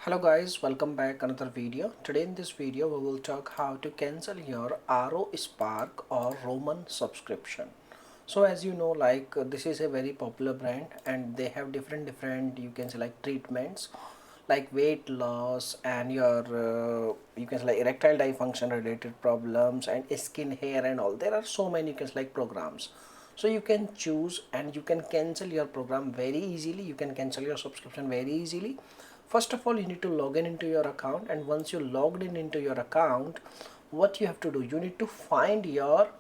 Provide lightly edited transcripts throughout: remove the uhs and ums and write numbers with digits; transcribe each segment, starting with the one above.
Hello guys, welcome back another video. Today in this video we will talk how to cancel your RO Spark or Roman subscription. So as you know, this is a very popular brand and they have different you can say like treatments like weight loss and your you can say like erectile dysfunction related problems and skin, hair and all. There are so many you can say like programs. So you can choose and you can cancel your program very easily. You can cancel your subscription very easily. First of all, you need to log in into your account, and once you logged in into your account, what you have to do, you need to find your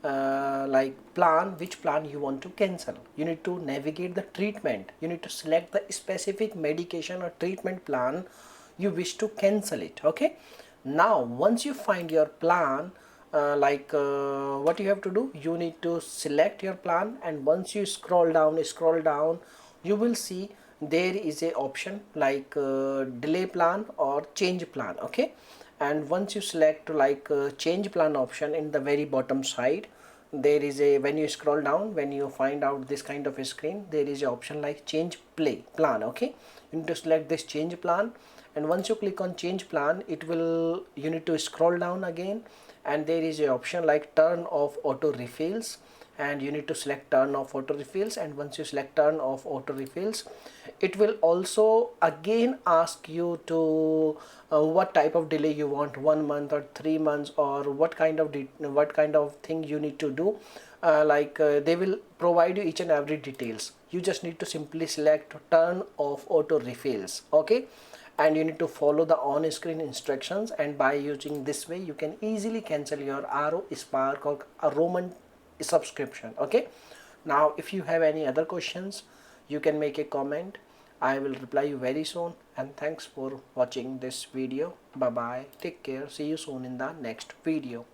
plan, which plan you want to cancel. You need to navigate the treatment. You need to select the specific medication or treatment plan you wish to cancel it. Okay, now once you find your plan, what you have to do, you need to select your plan, and once you scroll down, you will see there is a option like delay plan or change plan. Okay, and once you select change plan option, in the very bottom side there is a, when you scroll down, when you find out this kind of a screen, there is a option like change play plan. Okay, you need to select this change plan, and once you click on change plan, it will, you need to scroll down again, and there is a option like turn off auto refills, and you need to select turn off auto refills. And once you select turn off auto refills, it will also again ask you to what type of delay you want, 1 month or 3 months, or what kind of thing you need to do. They will provide you each and every details. You just need to simply select turn off auto refills. Okay, and you need to follow the on-screen instructions, and by using this way you can easily cancel your RO Spark or a Roman subscription. Okay, now if you have any other questions, you can make a comment. I will reply you very soon, and thanks for watching this video. Bye bye, take care, see you soon in the next video.